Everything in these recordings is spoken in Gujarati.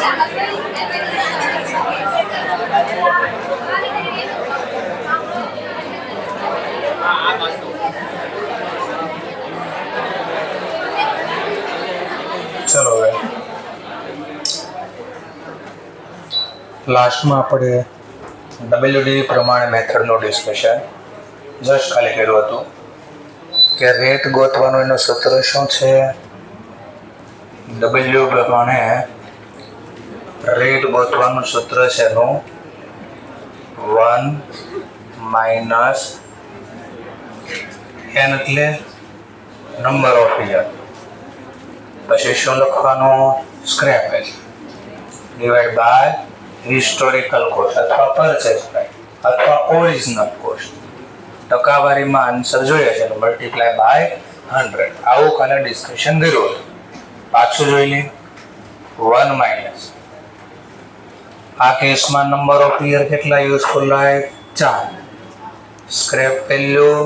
ચલો હવે લાસ્ટમાં આપણે WDV પ્રમાણે મેથડનું ડિસ્કશન જસ્ટ ખાલી કર્યું હતું કે રેટ ગોતવાનું એનું સૂત્ર શું છે. W પ્રમાણે રેટ ગોતવાનું સૂત્ર છે એનું 1 - n એટલે નંબર ઓફ યર, પછી શું લખવાનું, scrap value divide by historical cost અથવા પરચેસ પ્રાઇસ અથવા ઓરિજિનલ કોસ્ટ. ટકાવારીમાં આન્સર જોઈએ છે મલ્ટીપ્લાય બાય 100. આવું કાલે ડિસ્કશન કર્યું હતું. પાછું જોઈ લઈએ. 1 - આ કેસમાં નંબર ઓફ યર કેટલા useful life 4. Scrap value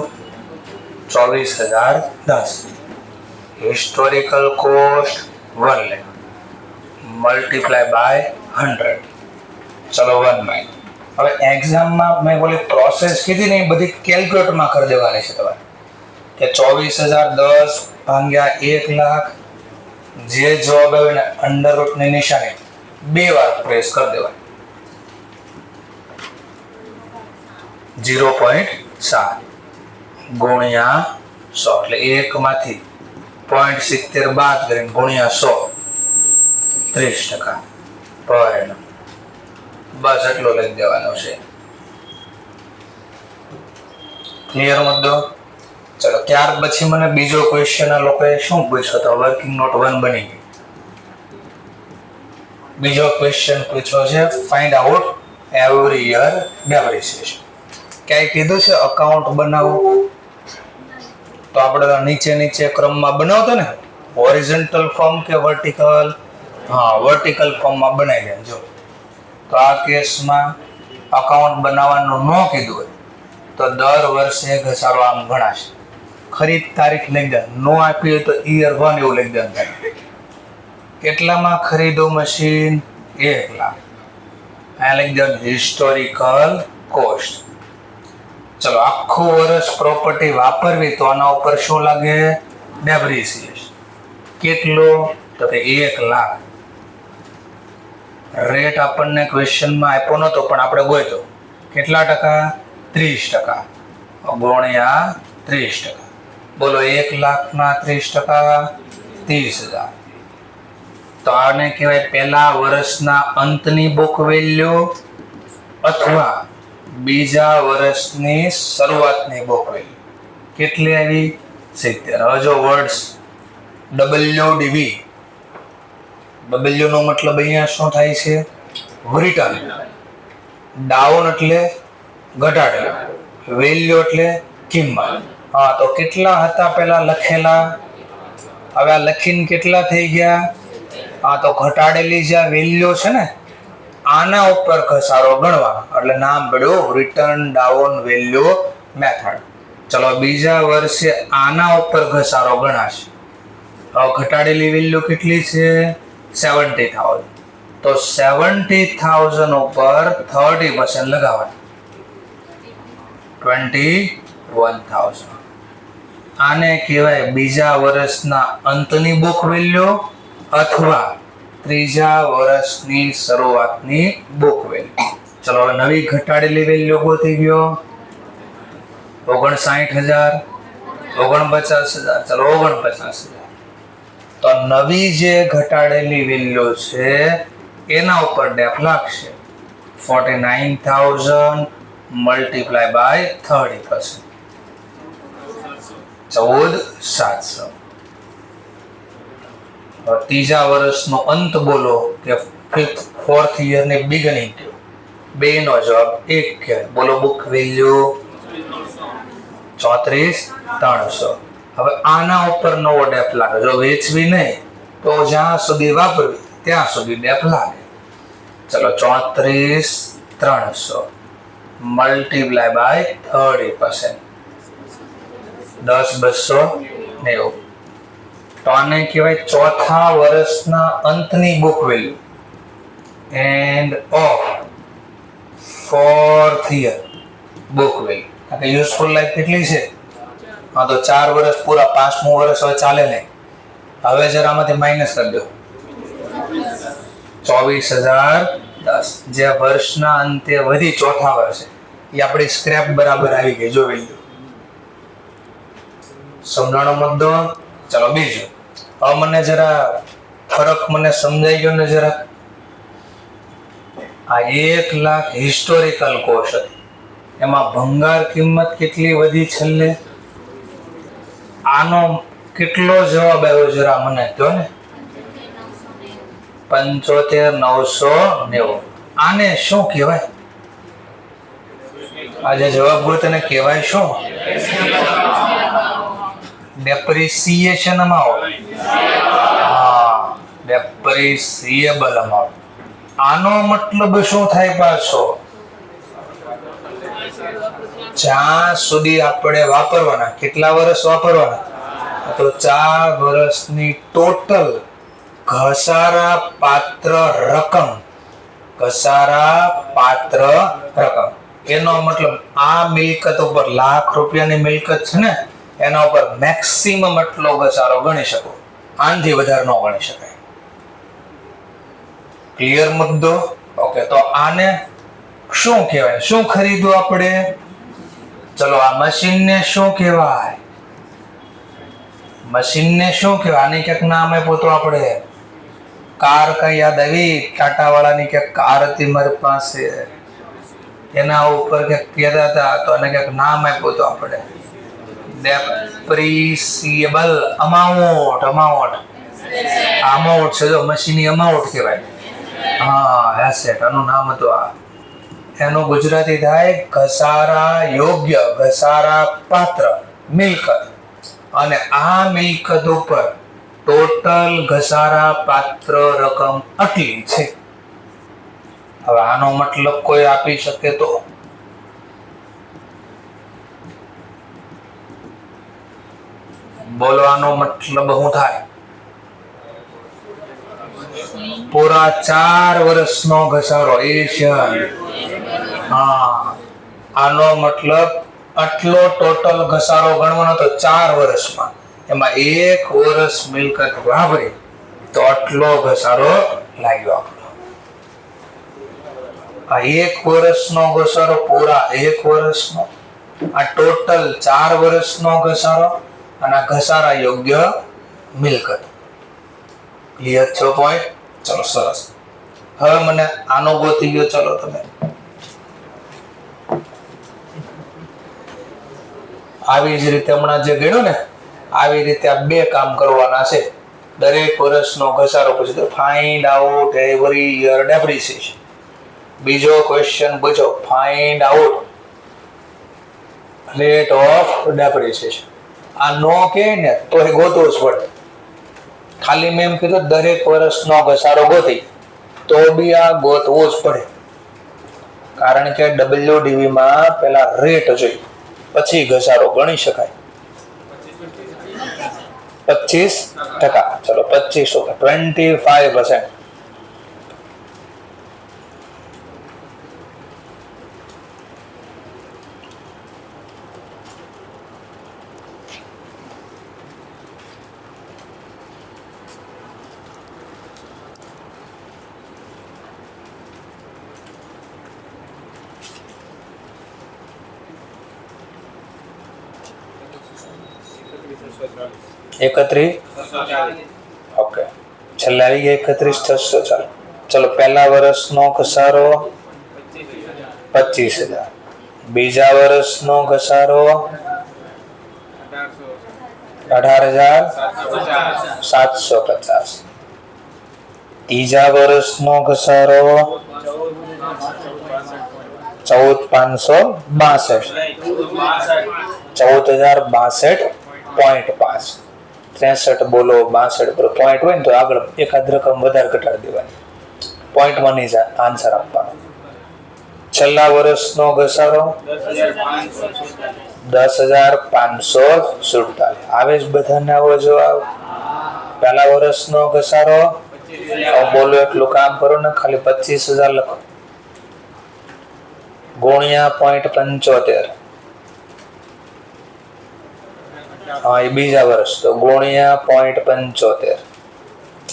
24,010. Historical cost 1 lakh multiply by 100. ચલો 1 - હવે એક્ઝામમાં મેં બોલી પ્રોસેસ કીધી ને એ બધી કેલ્ક્યુલેટરમાં કરી દેવાની છે તમારે કે 24,010 ભાગ્યા 1 લાખ. જે જવાબ આવે ને અંડર રૂટની નિશાની 2 વાર પ્રેસ કરી દેવાની. 0.7 ગુણ્યા 100 એટલે 1 માંથી 0.70 બાદ કરીને ગુણ્યા 100 30% પર એનમ. બસ એટલો લઈ દેવાનો છે. ક્લિયર મુદ્દો? ચલો ત્યાર પછી મને બીજો ક્વેશ્ચન આ લોકોએ શું પૂછ્યો તો વર્કિંગ નોટ 1 બની ગઈ. બીજો ક્વેશ્ચન પૂછ્યો છે find out every year depreciation. ક્યાંય કીધું છે અકાઉન્ટ બનાવો તો આપણે નીચે ક્રમમાં બનાવતો ને હોરિઝોન્ટલ ફોર્મ કે વર્ટિકલ? હા, વર્ટિકલ ફોર્મમાં બનાવી દે. જો તો આ કેસમાં અકાઉન્ટ બનાવવાનું ન કીધું હોય તો દર વર્ષે ઘસારો આમ ગણાશે. ખરીદ તારીખ લખી દે, નો આપી હોય તો યર 1 એવું લખી દે. કેટલામાં ખરીદો મશીન? 1 લાખ. આ લખી દે હિસ્ટોરિકલ કોસ્ટ. ચલો આખું વર્ષ પ્રોપર્ટી વાપરવી તો આના ઉપર શું લાગે? ડેપ્રિસિએશન. કેટલો? તો કે 1 લાખ. રેટ આપણને ક્વેશ્ચનમાં આપ્યો નતો પણ આપણે ગોત્યો. કેટલા ટકા? 30%. ગુણ્યા 30%. બોલો 1 લાખના 30% 30,000. તો આને કહેવાય પહેલા વર્ષના અંતની બુક વેલ્યુ અથવા બીજા વર્ષની શરૂઆતની બુક વેલ્યુ. કેટલી આવી? 70. હવે જો વર્ડ્સ WDV, W નો મતલબ અહીંયા શું થાય છે? રિટર્ન. ડાઉન એટલે ઘટાડેલું, વેલ્યુ એટલે કિંમત. હા, તો કેટલા હતા પહેલા લખેલા? હવે આ લખીને કેટલા થઈ ગયા? હા, તો ઘટાડેલી જે વેલ્યુ છે ને આના ઉપર ઘસારો ગણવાનો એટલે નામ પડ્યું રિટર્ન ડાઉન વેલ્યુ મેથડ. ચલો બીજા વર્ષે આના ઉપર ઘસારો ગણાશે. હવે ઘટાડેલી વેલ્યુ કેટલી છે? 70,000. તો 70,000 ઉપર 30% લગાવવાનું 21,000. આને કહેવાય બીજા વર્ષના અંતની બુક વેલ્યુ અથવા ત્રીજા વર્ષની શરૂઆતની બુક વેલ્યુ. ચલો હવે નવી ઘટાડેલી વેલ્યુ ગોતી ગયો. 59,000, 49,000. ચલો 49,000. તો નવી જે ઘટાડેલી વેલ્યુ છે એના ઉપર ડેપ લાગશે 49,000 મલ્ટીપ્લાય બાય 30%. 14,700. ત્રીજા વર્ષનો અંત બોલો કે ફોર્થ યર ની બિગનિંગ. 2 નો જવાબ 1 કે બોલો બુક વેલ્યુ 34,300. હવે આના ઉપર નવો ડેપ લાગે. જો વેચવી નહીં તો જ્યાં સુધી વાપરવી ત્યાં સુધી ડેપ લાગે. ચલો 34,300 મલ્ટીપ્લાય બાય 30%. 10,290. તો આને કહેવાય ચોથા વર્ષના અંતની book value. End of 4th year book value. આ યુઝફુલ લાઈફ કેટલી છે? હા, તો 4 વર્ષ પૂરા, 5મું વર્ષ હવે ચાલે નહીં. હવે જરા આમાંથી માઇનસ કરી દો. 24,010 જે વર્ષના અંતે વધી ચોથા વર્ષે એ આપણી સ્ક્રેપ બરાબર આવી ગઈ. જો વેલ્યુ સમજાણો મુદ્દો. ચલો બીજું. હવે મને જરા ફરક મને સમજાઈ ગયો ને જરા. આ 1 લાખ હિસ્ટોરિકલ કોસ્ટ હતી, એમાં ભંગાર કિંમત કેટલી વધી છેલ્લે? આનો કેટલો જવાબ આવ્યો જરા મને કહો ને. 75,990. આને શું કહેવાય? આજે જવાબ ગો તને કહેવાય શું? Depreciation amount. હા, ડેપ્રિસિએબલ અમાઉન્ટ. આનો મતલબ શું થાય પાછો? જ્યાં સુધી આપણે વાપરવાના, કેટલા વર્ષ વાપરવાના? તો 4 વર્ષની ટોટલ ઘસારા પાત્ર રકમ. ઘસારા પાત્ર રકમ એનો મતલબ આ મિલકત ઉપર, લાખ રૂપિયાની મિલકત છે ને, એના ઉપર મેક્સિમમ એટલો ઘસારો ગણી શકો. આનાથી વધારે ન ગણી શકાય. ક્લિયર મુદ્દો? ઓકે, તો આને શું કહેવાય? શું ખરીદવું આપણે? ચલો, આ મશીનને શું કહેવાય? મશીનને શું કહેવાય? આને ક્યાંક નામ આપ્યું તો આપણે. કાર કઈ યાદ આવી? ટાટા વાળાની ક્યાંક કાર હતી મારી પાસે, એના ઉપર ક્યાંક કહેતા હતા, તો એને ક્યાંક નામ આપ્યું તો આપણે. ડેપ્રિસિએબલ અમાઉન્ટ. અમાઉન્ટ છે, જો મશીનની અમાઉન્ટ કહેવાય. હા, એસેટ આનું નામ હતું. આ એનું ગુજરાતી થાય ઘસારા યોગ્ય, ઘસારા પાત્ર મિલકત. અને આ મિલકત ઉપર ટોટલ ઘસારા પાત્ર રકમ આટલી છે. હવે આનો મતલબ કોઈ આપી શકે તો? બોલો, આનો મતલબ શું થાય? પૂરા 4 વર્ષનો ઘસારો. એશિયન. હા, આનો મતલબ આટલો ટોટલ ઘસારો ગણવાનો તો 4 વર્ષમાં, એમાં 1 વર્ષ મિલકત વાપરી તો આટલો ઘસારો લાગ્યો આપણો. આ 1 વર્ષનો ઘસારો, પૂરા 1 વર્ષનો. આ ટોટલ 4 વર્ષનો ઘસારો અને ઘસારા યોગ્ય મિલકત. ક્લિયર છો પોઈન્ટ? ચલો, સરસ. હવે મને આનો ગોતી ગયો. ચલો તમે આવી જ રીતે હમણાં જે ગણ્યું ને, આવી રીતે આ 2 કામ કરવાના છે. દરેક વર્ષનો ઘસારો પછી તો find out every year depreciation. બીજો ક્વેશ્ચન પૂછો, find out rate of depreciation. આ નો કે ને તો એ ગોતવું જ પડે. ખાલી મેં એમ કીધું દરેક વર્ષનો ઘસારો ગોતી, તો બી આ ગોતવું જ પડે. કારણ કે WDV માં પેલા રેટ જોઈ, પછી ઘસારો ગણી શકાય. 25%. ચલો, 25%, 25%. ઓકે, છેલ્લે આવી ગયા 31,640. ચલો, પહેલા વર્ષનો ઘસારો 25,000. બીજા વર્ષનો ઘસારો 18,750. ત્રીજા વર્ષનો ઘસારો 14,562. 14,062.5. 63 બોલો, 62 પર પોઈન્ટ હોય ને તો આગળ એકાદ રકમ વધારે ઘટાડી દેવાની. પોઈન્ટમાં નહીં આન્સર આપવાનો. છેલ્લા વર્ષનો ઘસારો 10,547. આવે જ બધાને આવો જવાબ. પહેલા વર્ષનો ઘસારો બોલો એટલું કામ કરો ને, ખાલી 25,000 લખો ગુણ્યા 0.75. હા, એ બીજા વર્ષ તો ગુણ્યા 0.75.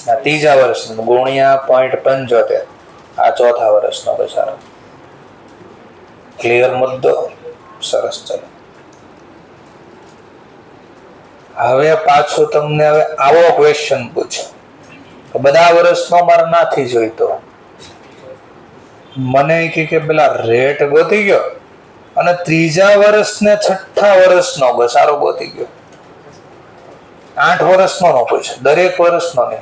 આ ત્રીજા વર્ષ ગુણ્યા 0.75. આ ચોથા વર્ષનો ઘસારો. ક્લિયર મુદ્દો? સરસ. ચલો હવે પાછું તમને હવે આવો ક્વેશ્ચન પૂછો, બધા વર્ષનો મારે નથી જોઈતો. મને કે પેલા રેટ ગોતી ગયો અને ત્રીજા વર્ષ ને છઠ્ઠા વર્ષનો ઘસારો ગોતી ગયો. 8 વર્ષનો નો પૂછે, દરેક વર્ષનો ને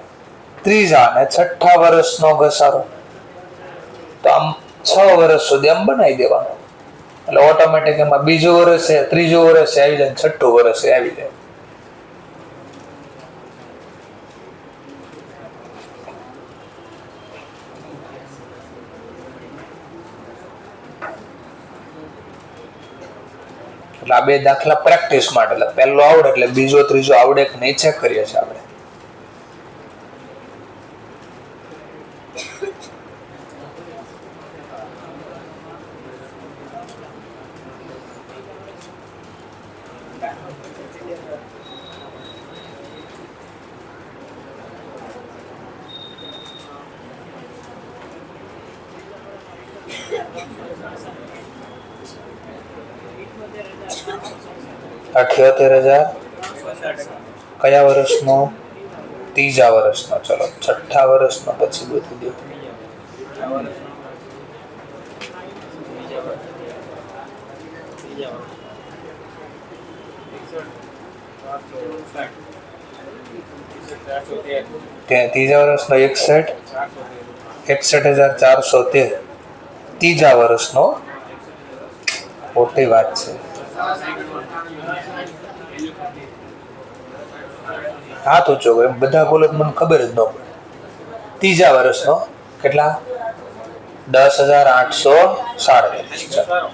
ત્રીજા ને છઠ્ઠા વર્ષનો ઘસારો. તો આમ 6 વર્ષ સુધી આમ બનાવી દેવાનો, એટલે ઓટોમેટિક એમાં બીજું વર્ષ છે, ત્રીજું વર્ષ આવી જાય, છઠ્ઠું વર્ષ આવી જાય. એટલે આ બે દાખલા પ્રેક્ટિસ માટે, એટલે પહેલો આવડે એટલે બીજો ત્રીજો આવડે કે નહીં ચેક કરીએ છીએ આપણે. $78,000 કયા વર્ષનો? ત્રીજા વર્ષનો. ચલો છઠ્ઠા વર્ષનો પછી ગોતી દો. ત્રીજા વર્ષનો 61,413. ત્રીજા વર્ષનો મોટી વાત છે. હાથ ઊંચો એમ બધા બોલો મને ખબર જ ન પડે. ત્રીજા વર્ષનો કેટલા? 10,837.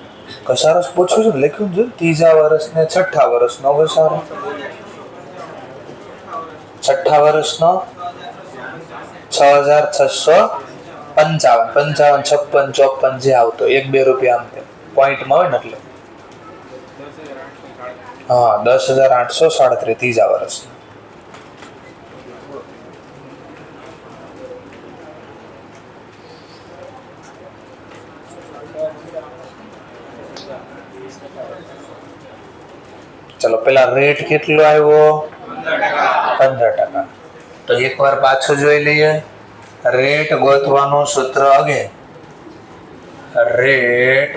ઘસારો પૂછું છું, લખ્યું છે ત્રીજા વર્ષ ને છઠ્ઠા વર્ષનો ઘસારો. છઠ્ઠા વર્ષનો 6,655. 55, 56, 54 જે આવતો 1-2 રૂપિયા આમ તેમ પોઈન્ટમાં હોય ને એટલે. હા, 10,837 ત્રીજા વર્ષ. ચલો પેલા રેટ કેટલો આવ્યો? 15%. તો એકવાર પાછું જોઈ લઈએ. રેટ ગોતવાનું સૂત્ર again, rate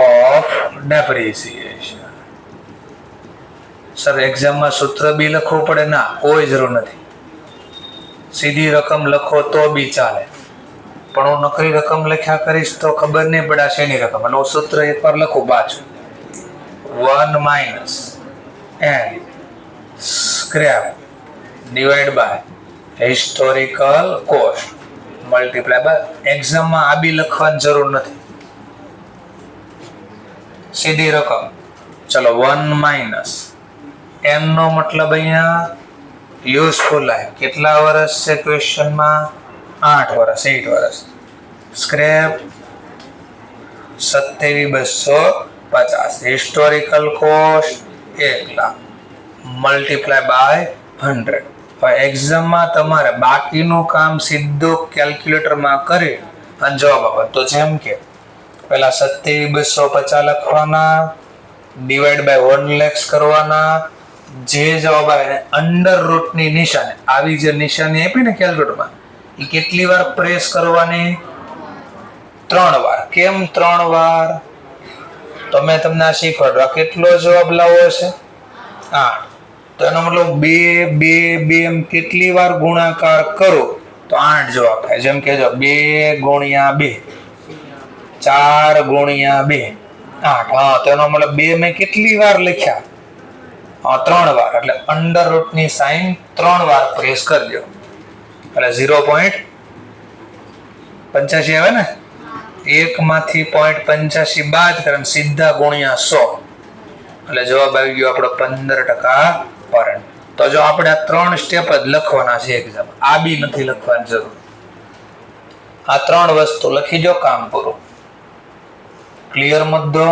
of depreciation. Sir એક્ઝામમાં સૂત્ર બી લખવું પડે? ના, કોઈ જરૂર નથી. સીધી રકમ લખો તો બી ચાલે, પણ હું નકરી રકમ લખ્યા કરીશ તો ખબર નહીં પડે શેની રકમ. અને હું સૂત્ર એકવાર લખું પાછું, 1 minus n scrap divided by historical cost multiply by. એક્ઝામમાં આ બી લખવાની જરૂર નથી, સીધી રકમ. ચલો 1 minus n નો મતલબ અહીંયા યુઝફુલ લાઈફ. કેટલા વર્ષ છે ક્વેશ્ચનમાં? 8 વર્ષ, 8 વર્ષ. Scrap 27,250. Historical cost 1,00,000 multiply by 100. હવે એક્ઝામમાં તમારે બાકીનું કામ સીધું કેલ્ક્યુલેટરમાં કરી અને જવાબ આપો. તો જેમ કે પેલા 27,250 લખવાના, ડિવાઈડ બાય 1 lakhs કરવાના, જે જવાબ આવે ને અંડર રૂટની નિશાની, આવી જે નિશાની આપી ને કેલ્ક્યુલેટરમાં, એ કેટલી વાર પ્રેસ કરવાની? 3 વાર. કેમ 3 વાર? તો મેં તમને આ શીખવાડ્યું. આ કેટલો જવાબ લાવવો છે? 8. તો એનો મતલબ 2, 2, 2 એમ કેટલી વાર ગુણાકાર કરો તો 8 જવાબ થાય. જેમ કે જો 2 ગુણ્યા 2, 4 ગુણ્યા 2, 8. હા, તો એનો મતલબ 2 મેં કેટલી વાર લખ્યા? 3 વાર. એટલે અંડર રૂટની સાઈન 3 વાર પ્રેસ કરજો, એટલે 0.85 આવે ને. 1 માંથી 0.85 બાદ કરે સીધા ગુણ્યા 100, એટલે જવાબ આવી ગયો આપણો 15% પરન્ટ. તો જો આપણે આ 3 સ્ટેપ જ લખવાના છે એક્ઝામ, આ બી નથી લખવાની જરૂર. આ 3 વસ્તુ લખી જો, કામ પૂરું. ક્લિયર મુદ્દો?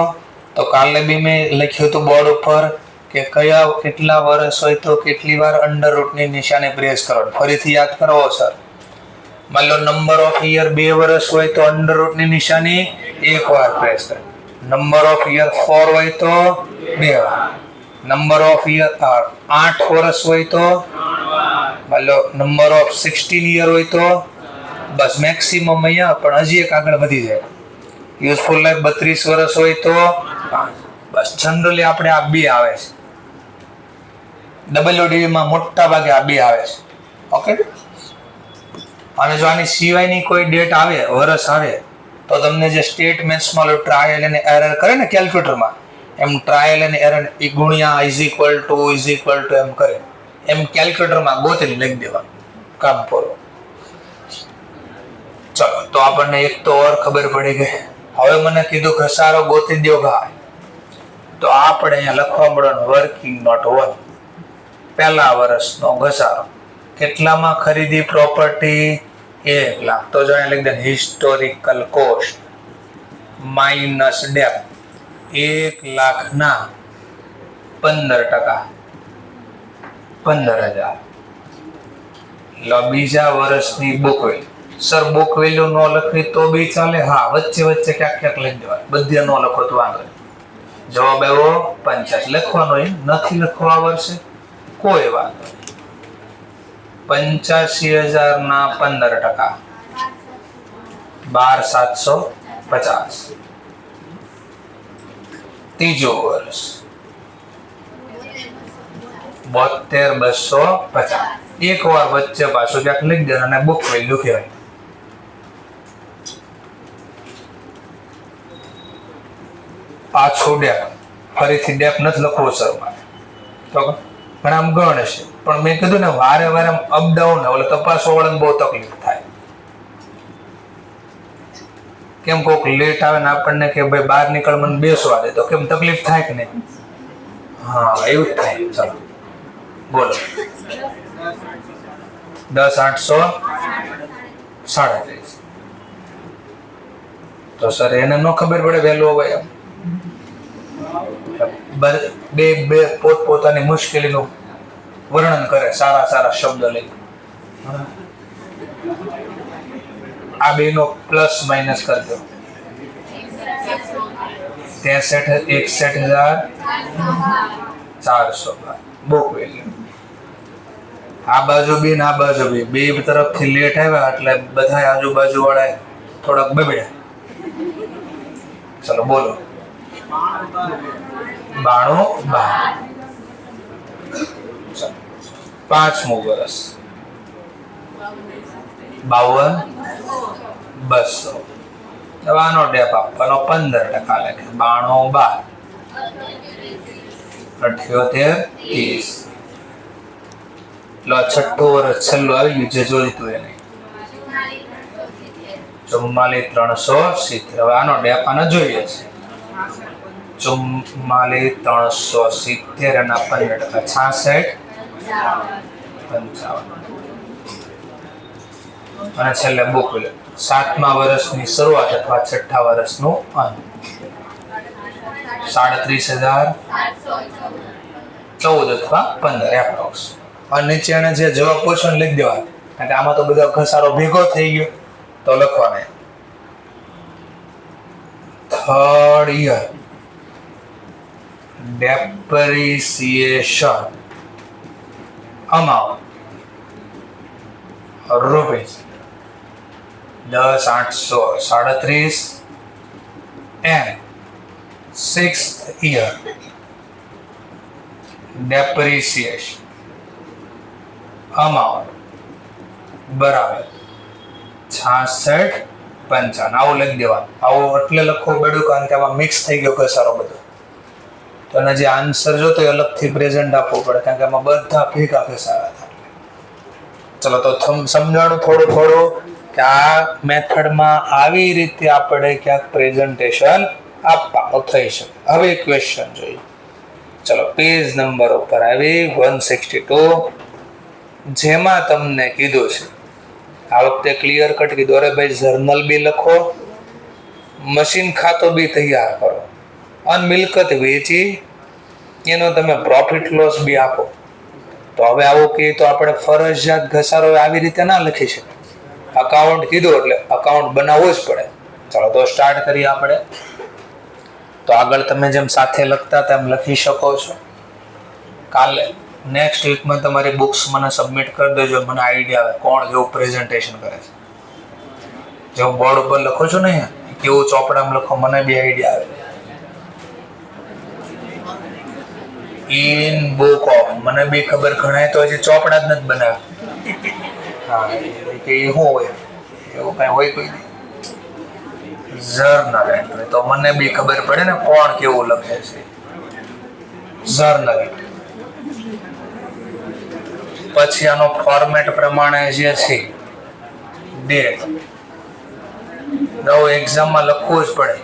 તો કાલે બી મેં લખ્યું હતું બોર્ડ ઉપર કે કેટલા વર્ષ હોય તો કેટલી વાર અંડરરૂટની નિશાની પ્રેસ કરવાની. ફરીથી યાદ કરો સર. માની લો નંબર ઓફ યર 2 વર્ષ હોય તો અંડરરૂટની નિશાની 1 વાર પ્રેસ કરે. નંબર ઓફ યર 4 હોય તો 2 વાર. નંબર ઓફ યર 8 વર્ષ હોય તો માની લો નંબર ઓફ 16 યર હોય તો બસ મેક્સિમમ અહીંયા, પણ હજી એક આગળ વધી જાય. યુઝફુલ લાઈફ 32 વર્ષ હોય તો બસ. જનરલી આપણે આ બે આવે છે. WDV માં મોટા ભાગે આ બે આવે છે. ઓકે. અને જો આની સિવાયની કોઈ ડેટ આવે, વર્ષ આવે, તો તમને જે સ્ટેટમેન્ટ્સમાં ટ્રાયલ અને એરર કરે ને કેલ્ક્યુલેટરમાં, એમ ટ્રાયલ અને એરર ઈ ગુણ્યા ઇઝ ઇક્વલ ટુ એમ કરે, એમ કેલ્ક્યુલેટરમાં ગોતીને લખી દેવાનું. કામ પૂરું. ચલો, તો આપણને એક તો ઓર ખબર પડી ગઈ. હવે મને કીધું ઘસારો ગોતી દો ભાઈ. તો આપણે અહીંયા લખવા મળવાનું વર્કિંગ નોટ 1, પહેલા વર્ષનો ઘસારો. કેટલામાં ખરીદી પ્રોપર્ટી? 1 લાખ. તો જો અહીંયા લખી દે હિસ્ટોરિકલ કોસ્ટ માઇનસ ડેપ 1 લાખના 15%, 15,000. લો બીજા વર્ષની book value. Sir book value નો લખવી તો બી ચાલે. હા, વચ્ચે ક્યાંક લખી દેવાય. બધે નો લખો તો વાંધો નહીં. જવાબ આવ્યો 85. લખવાનો નથી લખવા વર્ષે કોઈ વાંધો નહીં. 85,000 ના 15%, 12,750. ત્રીજું વર્ષ 72,250. એક વાર વચ્ચે પાછું ક્યાંક લખી દેવાનું અને બુક વેલ્યુ કહેવાય. પાછું ડેપ. ફરીથી ડેપ નથી લખવો સર મારે, તો ઘણા આમ ગણ છે, પણ મેં કીધું ને વારે વારે અપડાઉન ને ઓલે તપાસવા વાળાને બહુ તકલીફ થાય. કેમ કોક લેટ આવે ને આપણને કે ભાઈ બહાર નીકળ મને બેસવા દે, તો કેમ તકલીફ થાય કે નહીં? હા, એવું જ થાય. ચાલો બોલો. 10,837. તો સર એને ન ખબર પડે વહેલું હોય એમ. બે પોતપોતાની મુશ્કેલીનું વર્ણન કરે, સારા શબ્દ લઈ. આ બે નો પ્લસ માઇનસ કરજો. 61,400 બુક વેલ્યુ. આ બાજુ બી ને આ બાજુ બી, બે તરફથી લેટ આવ્યા એટલે બધા આજુબાજુ વાળા થોડાક બગડ્યા. ચલો બોલો. 92,000. પાંચમું વર્ષ 52,200. આનો ડેપ આપવાનો 15% લખે. 92,12. 78,30. લો છઠ્ઠું વર્ષ છેલ્લું આવી ગયું જે જોઈતું એને 44,370. હવે આનો ડેપ આને જોઈએ છે. 44,370 એના 15%, 66,55. અને છેલ્લે બુક વેલ્યુ 7મા વર્ષની શરૂઆત અથવા 6ઠ્ઠા વર્ષનું અંત. 37,014 અથવા 15 એપ્રોક્સ. અને નીચે એને જે જવાબ પૂછો ને લખી દેવા, કારણ કે આમાં તો બધો ઘસારો ભેગો થઈ ગયો, તો લખવાનો third year depreciation amount rupees 10,837 and 6th year depreciation amount બરાબર 66,55. આવું લખી દેવાનું. આવું એટલે લખવું પડ્યું કારણ કે આમાં મિક્સ થઈ ગયો ઘસારો બધો. તો એના જે આન્સર જોતો એ અલગથી પ્રેઝન્ટ આપવું પડે કારણ કે આમાં બધા ભેગા ઘસારા થાય. ચલો તો સમજાણું થોડું કે આ મેથડમાં આવી રીતે આપણે ક્યાંક પ્રેઝન્ટેશન આપવાનું થઈ શકે. હવે ક્વેશ્ચન જોઈએ. ચલો પેજ નંબર ઉપર આવી 162, જેમાં તમને કીધું છે આ વખતે ક્લિયર કટ કીધું, અરે ભાઈ જર્નલ બી લખો, મશીન ખાતો બી તૈયાર કરો અને મિલકત વેચી એનો તમે પ્રોફિટ લોસ બી આપો. તો હવે આવું કહીએ તો આપણે ફરજિયાત ઘસારો આવી રીતે ના લખી શકીએ. અકાઉન્ટ કીધું એટલે અકાઉન્ટ બનાવવું જ પડે. ચાલો તો સ્ટાર્ટ કરીએ આપણે. તો આગળ તમે જેમ સાથે લખતા તેમ લખી શકો છો. કાલે નેક્સ્ટ વીકમાં તમારી બુક્સ મને સબમિટ કરી દેજો, મને આઈડિયા આવે કોણ કેવું પ્રેઝન્ટેશન કરે છે. જો બોર્ડ ઉપર લખો છો ને કેવું ચોપડામાં લખો, મને બી આઈડિયા આવે. ઇન બુક ઓફ, મને બી ખબર ઘણાય તો હજી ચોપડા જ નથી બનાવ્યા. હા કે એ શું હોય, એવું કઈ હોય કોઈ નહીં. જર્નલ એન્ટ્રી તો મને બી ખબર પડે ને કોણ કેવું લખે છે. જર્નલ પછી આનો ફોર્મેટ પ્રમાણે જે છે ડેટ, નવું એક્ઝામમાં લખવું જ પડે.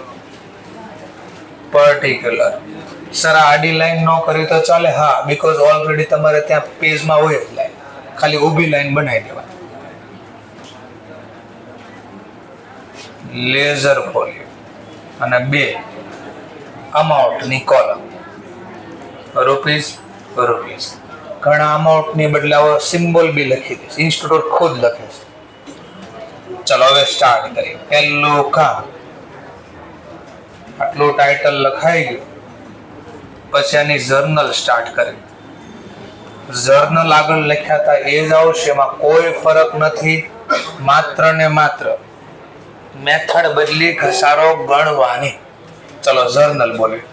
પર્ટિક્યુલર સર આડી લાઈન ન કરી તો ચાલે, હા, બીકોઝ ઓલરેડી તમારે ત્યાં પેજમાં હોય જ લાઈન, ખાલી ઊભી લાઈન બનાવી દેવાની. લેઝર ખોલ્યું અને 2 અમાઉન્ટની કોલમ, રૂપીસ રૂપીસ. ઘણા અમાઉન્ટની બદલે આવો સિમ્બોલ બી લખી દે, ઇન્સ્ટિટ્યૂટ ખુદ લખે છે. ચલો હવે સ્ટાર્ટ કરીએ. પહેલું કામ, આટલું ટાઇટલ લખાઈ ગયું. પછી આની જર્નલ સ્ટાર્ટ કરી. જર્નલ આગળ લખ્યા હતા એ જ આવશે, એમાં કોઈ ફરક નથી. માત્ર ને માત્ર મેથડ બદલી ઘસારો ગણવાની. ચલો જર્નલ બોલ્યું.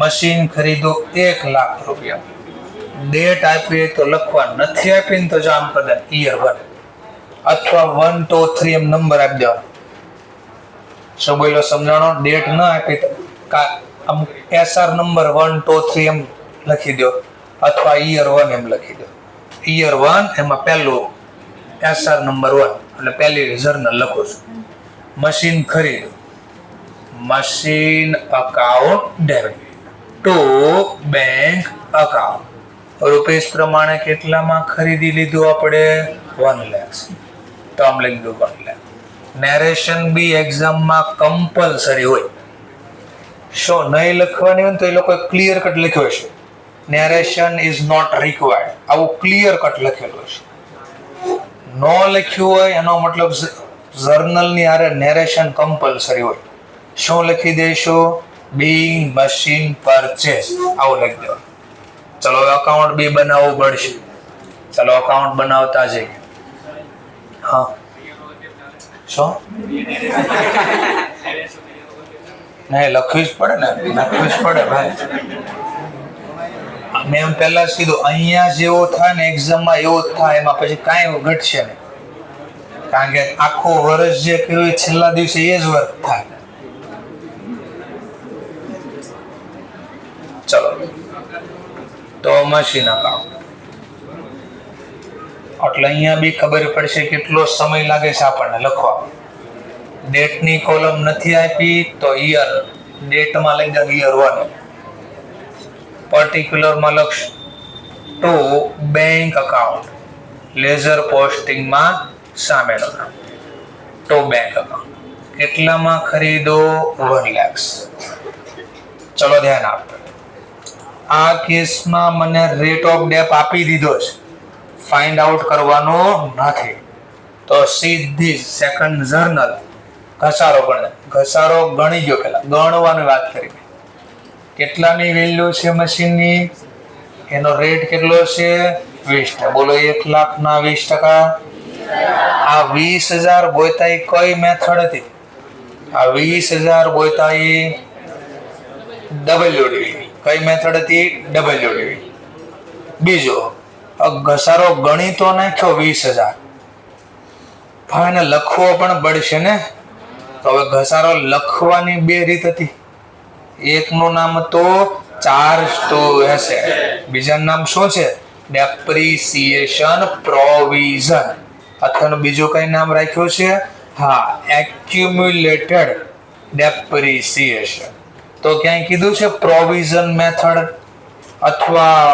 મશીન ખરીદો 1 લાખ રૂપિયા. ડેટ આપી તો લખવા, નથી આપીને તો જામ કરી યર 1 અથવા 1 2 3 એમ નંબર આપી દેવાનો. શું બોલ્યો સમજાણો? ડેટ ન આપી તો SR નંબર 1 2 3 એમ લખી દો અથવા યર 1 એમ લખી દો. યર 1 એમાં પહેલું SR નંબર 1 એટલે પહેલી જર્નલ લખો છું. મશીન ખરીદો, machine account debit to bank account. Rupees પ્રમાણે કેટલામાં ખરીદી લીધું આપણે? 1 લાખ. તો આમ લખી દો 1 લાખ. નેરેશન બી એક્ઝામમાં કમ્પલસરી હોય. શું નહીં લખવાની હોય તો એ લોકોએ ક્લિયર કટ લખ્યો છે, નેરેશન ઇઝ નોટ રિક્વાયર્ડ, આવું ક્લિયર કટ લખેલું છે. ન લખ્યું હોય એનો મતલબ જર્નલની આરે નેરેશન કમ્પલસરી હોય. શું લખી દઈશું? બીંગ મશીન પરચેસ, આવું લખી દેવાનું. ચલો અકાઉન્ટ બી બનાવવું પડશે. ચલો અકાઉન્ટ બનાવતા જઈએ. હા શું નહીં લખવી જ પડે ને, લખવી જ પડે ભાઈ. મેં પહેલા જ કીધું અહીંયા જેવો થાય ને એક્ઝામમાં એવો જ થાય, એમાં પછી કાંઈ ઘટશે નહીં. કારણ કે આખું વર્ષ જે કર્યું છેલ્લા દિવસે એ જ વર્ક થાય. ચલો તો મશીન અકાઉન્ટ એટલે અહીંયા બી ખબર પડશે કેટલો સમય લાગે છે આપણને લખવા. ડેટની કોલમ નથી આપી તો યર, ડેટમાં લઈ જાવ યર 1. પર્ટિક્યુલરમાં લખશું ટુ બેંક અકાઉન્ટ, લેઝર પોસ્ટિંગમાં સામેલ ટુ બેંક અકાઉન્ટ. કેટલામાં ખરીદો? 1 લાખ. ચલો ધ્યાન આપો. આ કેસમાં મને રેટ ઓફ ડેપ આપી દીધો છે, ફાઇન્ડ આઉટ કરવાનો નથી. તો સીધી સેકન્ડ જર્નલ ઘસારો ગણે. ઘસારો ગણી ગયો, પેલા ગણવાની વાત કરી. કેટલાની વેલ્યુ છે મશીનની? એનો રેટ કેટલો છે? 20. બોલો 1 લાખના 20%. આ 20,000 બોયતા કઈ મેથડ હતી? આ 20,000 બોયતા WDV. કઈ મેથડ હતી? WDV. બીજો ઘસારો ગણી તો નાખ્યો 20,000, પણ એને લખવો પણ પડશે ને. તો હવે ઘસારો લખવાની 2 રીત હતી. એકનું નામ હતું ચાર્જ ટુ એસેટ, બીજાનું નામ શું છે? Depreciation provision. અથવા બીજું કઈ નામ રાખ્યું છે? હા, એક્યુમ્યુલેટેડ ડેપ્રિસિએશન. તો ક્યાંય કીધું છે પ્રોવિઝન મેથડ? અથવા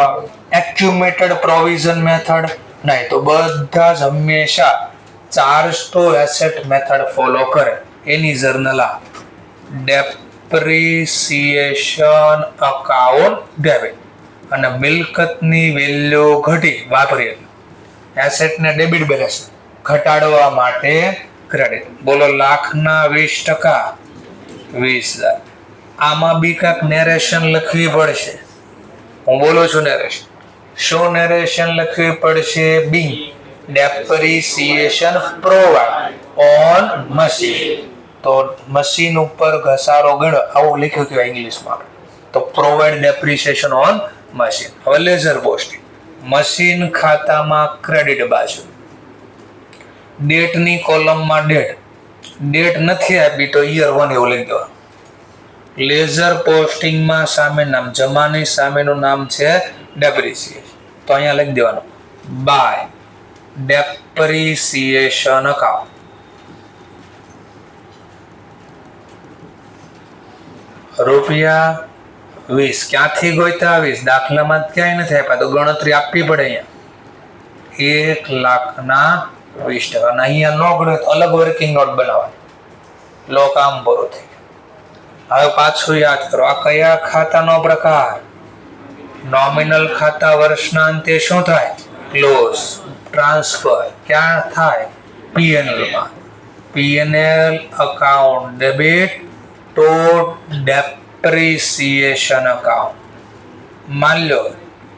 એક્યુમેટેડ પ્રોવિઝન મેથડ? નહીં, તો બધા જ હંમેશા charge to asset method follow કરે. એની જર્નલ આ ડેપ્રિસિએશન અકાઉન્ટ ડેબિટ. અને મિલકતની વેલ્યુ ઘટી વાપરીએ એસેટને ડેબિટ બેલેન્સ ઘટાડવા માટે ક્રેડિટ. બોલો લાખના 20%, 20,000. આમાં બી કાંઈક નેરેશન લખવી પડશે. હું બોલું છું નેરેશન. શું નેરેશન લખવી પડશે? બી ડેપ્રિસિએશન પ્રોવાઇડ ઓન મશીન. તો મશીન ઉપર ઘસારો ગણો આવું લખ્યું કહેવાય ઇંગ્લિશમાં. તો પ્રોવાઇડ ડેપ્રિસિએશન ઓન મશીન. હવે લેઝર પોસ્ટિંગ. મશીન ખાતામાં ક્રેડિટ બાજુ ડેટની કોલમમાં ડેટ નથી આપી તો યર 1 એવું લખી દેવાનું. લેઝર પોસ્ટિંગમાં સામે નામ, જમાની સામેનું નામ છે ડેપ્રિસિએશન. તો અહીંયા લખી દેવાનું બાય ડેપ્રિસિએશન અકાઉન્ટ. રૂપિયા 20 ક્યાંથી ગોઈતા? 20 દાખલામાં ક્યાંય નથી આપ્યા તો ગણતરી આપવી પડે. અહીંયા 1,20,000 અને અહીંયા ન ગણે તો અલગ વર્કિંગ નોટ બનાવવાની. લો કામ પૂરું થઈ ગયું. હવે પાછું યાદ કરો, આ કયા ખાતાનો પ્રકાર? નોમિનલ ખાતા. વર્ષના અંતે શું થાય? ક્લોઝ. ટ્રાન્સફર ક્યાં થાય? પીએનએલ માં. P&L account debit to depreciation account. માન લો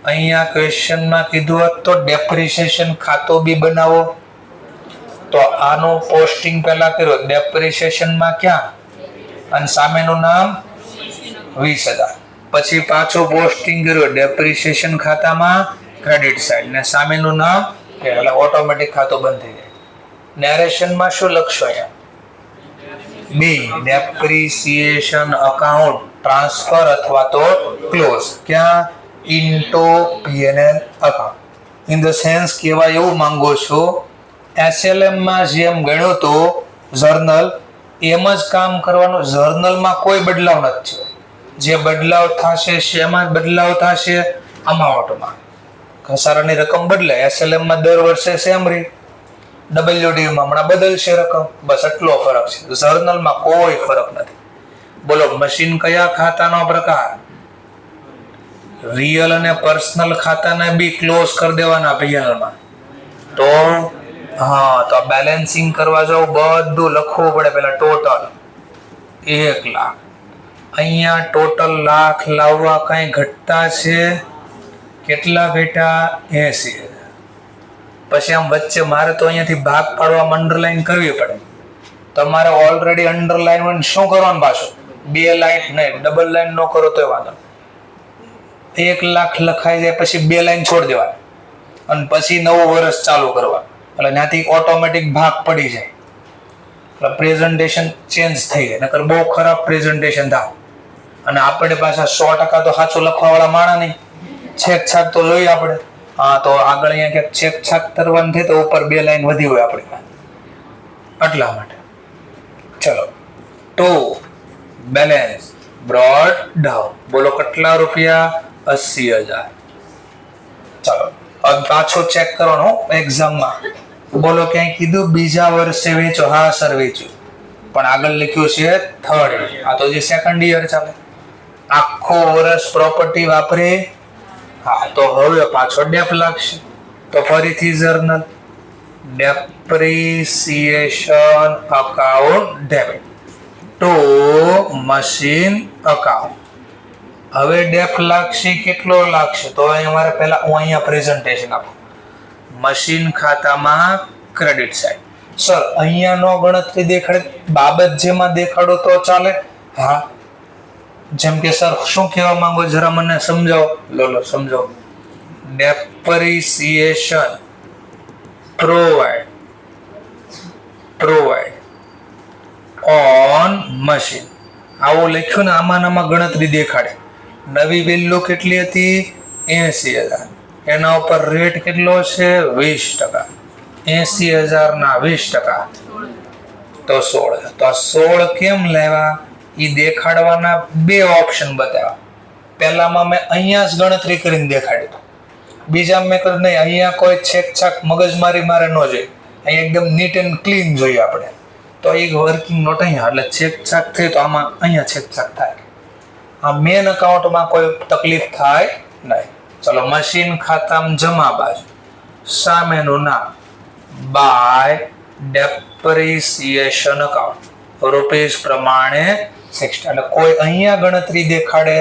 અહીંયા ક્વેશ્ચનમાં કીધું હોત તો ડેપ્રિસિએશન ખાતું બી બનાવો, તો આનું પોસ્ટિંગ પહેલા કર્યું ડેપ્રિસિએશનમાં ક્યાં? અને સામેનું નામ 20,000. પછી પાછું પોસ્ટિંગ કર્યું ડેપ્રિસિએશન ખાતામાં ક્રેડિટ સાઇડ ને સામેનું નામ, એટલે ઓટોમેટિક ખાતું બંધ થઈ જાય. નેરેશનમાં શું લખશો? અહીંયા બી ડેપ્રિસિએશન અકાઉન્ટ ટ્રાન્સફર અથવા તો ક્લોઝ. ક્યાં? Into P&L account. In the sense કહેવા એવું માંગો છો એસએલએમ માં જેમ ગણ્યો તો જર્નલ એમ જ કામ કરવાનું. જર્નલમાં કોઈ બદલાવ નથી થયો. જે બદલાવ થશે શેમાં બદલાવ થશે? અમાઉન્ટમાં. ઘસારાની રકમ બદલે એસએલએમ માં દર વર્ષે સેમ રહી, WD માં હમણાં બદલશે રકમ, બસ એટલો ફરક છે. જર્નલમાં કોઈ ફરક નથી. બોલો મશીન કયા ખાતાનો પ્રકાર? રિયલ અને પર્સનલ ખાતાને બી ક્લોઝ કરી દેવાના પીએનએલમાં. તો હા, તો બેલેન્સિંગ કરવા જાવ બધું લખવું પડે. પેલા ટોટલ 1 લાખ. અહીંયા ટોટલ લાખ લાવવા કઈ ઘટતા છે? કેટલા ઘટ્યા? 80,000. પછી આમ વચ્ચે મારે તો અહીંયાથી ભાગ પાડવા અંડરલાઈન કરવી પડે. તમારે ઓલરેડી અંડરલાઈન શું કરવાનું? પાછું 2 લાઈન નહીં, ડબલ લાઈન ન કરો તો વાંધો. 1 લાખ લખાઈ જાય પછી 2 લાઈન છોડી દેવાની અને પછી નવું વર્ષ ચાલુ કરવાનું. એટલે ત્યાંથી ઓટોમેટિક ભાગ પડી જાય. એટલે પ્રેઝન્ટેશન ચેન્જ થઈ જાય. નકર બહુ ખરાબ પ્રેઝન્ટેશન થાય. અને આપણે પાછા 100% તો સાચું લખવાવાળા માણા નહીં. છેક છાક તો જોઈએ આપણે. હા, તો આગળ અહીંયા ક્યાંક છેક છાક કરવાનું થાય તો ઉપર 2 લાઈન વધી હોય આપણી પાસે. એટલા માટે ચલો ટુ બેલેન્સ બ્રોડ ડાઉન. બોલો કેટલા રૂપિયા? 80,000. ચાલો હવે પાછો ચેક કરવાનો એક્ઝામમાં. બોલો ક્યાંય કીધું બીજા વર્ષે વેચો? હા સર વેચ્યું, પણ આગળ લખ્યું છે થર્ડ યર. આ તો જે સેકન્ડ યર ચાલે. આખો વર્ષ પ્રોપર્ટી વાપરે. હા, તો હવે પાછો ડેપ લાગશે. તો ફરીથી journal depreciation account debit to machine account. હવે ડેપ લાગશે. કેટલો લાગશે? તો અમારે પહેલા હું અહીંયા પ્રેઝન્ટેશન આપું. મશીન ખાતામાં ક્રેડિટ સાઇડ. સર અહીંયા નો ગણતરી દેખાડે, બાબત જેમાં દેખાડો તો ચાલે? હા, જેમ કે સર શું કહેવા માંગો જરા મને સમજાવો. લો સમજાવો. Depreciation provide on machine. આવું લખ્યું ને આમાં ગણતરી દેખાડે. નવી વેલ્યુ કેટલી હતી? 80,000. એના ઉપર રેટ કેટલો છે? 20%. 80,000 ના 20% તો 16. તો 16 કેમ લેવા? એ દેખાડવાના 2 ઓપ્શન બતાવ્યા. પહેલામાં મેં અહીંયા જ ગણતરી કરીને દેખાડ્યું, બીજા મેં કહ્યું નહીં, અહીંયા કોઈ છેકછાક મગજમારી મારે ન જોઈએ, અહીંયા એકદમ નીટ એન્ડ ક્લીન જોઈએ આપણે. તો એ વર્કિંગ નોટ અહીંયા, એટલે છેકછાક થઈ તો આમાં અહીંયા છેકછાક થાય. આ મેન અકાઉન્ટમાં કોઈ તકલીફ થાય નહીં. ચલો, મશીન ખાતામાં જમા બાજુ સામેનું નામ બાય ડેપ્રિસિએશન અકાઉન્ટ રૂપીસ પ્રમાણે 60. એટલે કોઈ અહીંયા ગણતરી દેખાડે,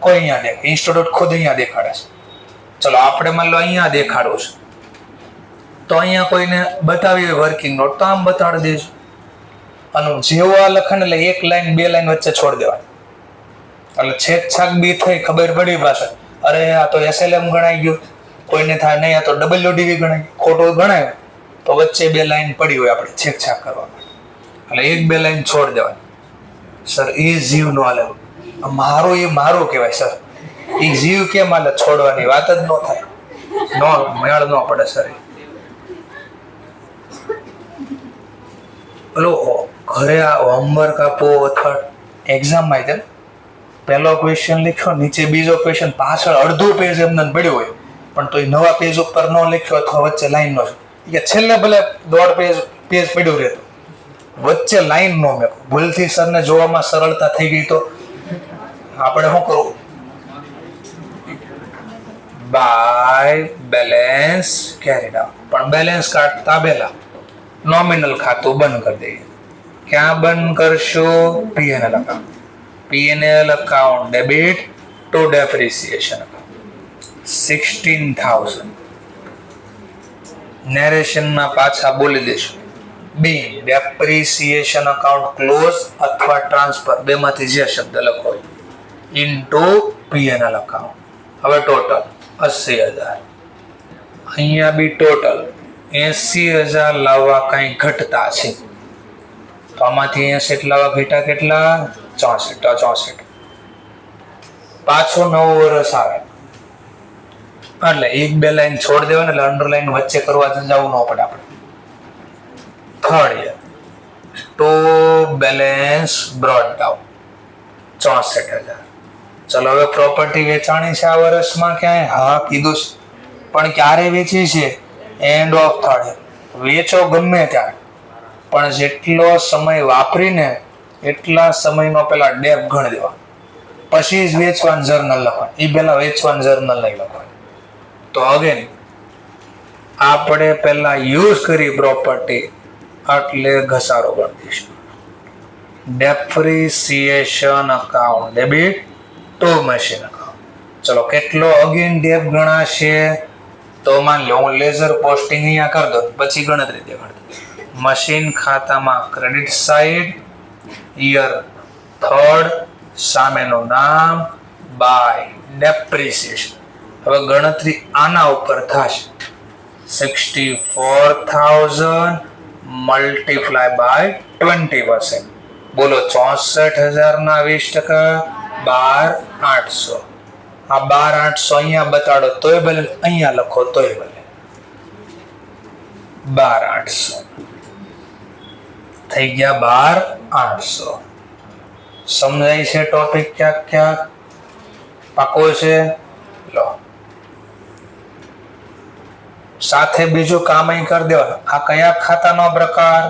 કોઈ અહીંયા દેખાડે, ઇન્સ્ટિટ્યૂટ ખુદ અહીંયા દેખાડે છે. ચલો, આપણે માન લો અહીંયા દેખાડવું છે, તો અહીંયા કોઈને બતાવી વર્કિંગ નોટ તો આમ બતાડી દેજો. અને જેવો આ લખણ એટલે એક લાઈન બે લાઈન વચ્ચે છોડી દેવાની, એટલે છેકછાક બી થઈ, ખબર પડી પાછળ અરે આ તો SLM ગણાઈ ગયું, કોઈને થાય નહીં, આ તો WDV ગણાય, ખોટું ગણાય તો વચ્ચે બે લાઈન પડી હોય આપણે છેકછાક કરવા માટે, એટલે એક બે લાઈન છોડ દેવાની. સર એ જીવ નો હાલે, મારું એ મારું કહેવાય સર, એ જીવ કેમ હાલે? છોડવાની વાત જ ન થાય, નો મેળ ન પડે સર. પેલો ઘરે આ હોમવર્ક આપો અથવા એક્ઝામમાં આવી જાય, પહેલો ક્વેશ્ચન લખ્યો, નીચે બીજો ક્વેશ્ચન, પાછળ અડધું પેજ એમને પડ્યું હોય, પણ તો એ નવા પેજ ઉપર ન લખ્યો અથવા વચ્ચે લાઈન નો કે છેલ્લે ભલે દોઢ પેજ પડ્યું રહેતું, વચ્ચે લાઈન નો મેકો, ભૂલથી સરને જોવામાં સરળતા થઈ ગઈ તો આપણે શું કરવું? By balance carried out. પણ બેલેન્સ કાઢતા પહેલા નોમિનલ ખાતું બંધ કરી દઈએ. ક્યાં બંધ કરશું? P&L account. P&L account debit to depreciation account 16,000. નેરેશનમાં પાછા બોલી દઈશું, બિંગ ડેપ્રિસિએશન અકાઉન્ટ ક્લોઝ અથવા ટ્રાન્સફર, બેમાંથી જે શબ્દ લખો ઇનટુ P&L અકાઉન્ટ. હવે ટોટલ 80,000. અહીંયા બી ટોટલ 80,000 લાવવા કઈ ઘટતા છે, તો આમાંથી 80 લાવવા ઘટા કેટલા? 64. પાછું નવું વર્ષ આવે એટલે એક બે લાઈન છોડ દેવાને, એટલે અંડરલાઈન વચ્ચે કરવા જવું ન પડે આપણે. Third year to balance brought down 64,000. ચલો, હવે પ્રોપર્ટી વેચાણી છે આ વર્ષમાં ક્યાંય? હા કીધું છે, પણ ક્યારે વેચી છે? End of third year. વેચો ગમે ત્યારે, પણ જેટલો સમય વાપરીને એટલા સમયનો પેલા ડેપ ગણી દેવા, પછી જ વેચવાનું જર્નલ લખવાનું. એ પેલા વેચવાનું જર્નલ નહીં લખવાનું. તો અગેન આપણે પેલા યુઝ કરી પ્રોપર્ટી એટલે ઘસારો ગણી દઈશું. Depreciation account debit to machine account. ચલો, કેટલો અગેન ડેપ ગણાશે? તો માન લો હું લેઝર પોસ્ટિંગ અહીંયા કરી દઉં, પછી ગણતરી દેખાડ. મશીન ખાતામાં ક્રેડિટ સાઇડ, યર થર્ડ, સામેનું નામ બાય ડેપ્રિસિએશન. હવે ગણતરી આના ઉપર થશે, 64,000 મલ્ટીપ્લાય બાય 20%. બોલો, 64,000 ના 20%, 12,800. આ 12,800 અહીંયા બતાડો તોય ભલે, અહીંયા લખો તોય ભલે. 12,800 થઈ ગયા. 12,800 સમજાય છે ટોપિક? ક્યાંક ક્યાંક પાકો છે? લો, સાથે બીજું કામ અહીં કરી દેવાનું. આ કયા ખાતાનો પ્રકાર?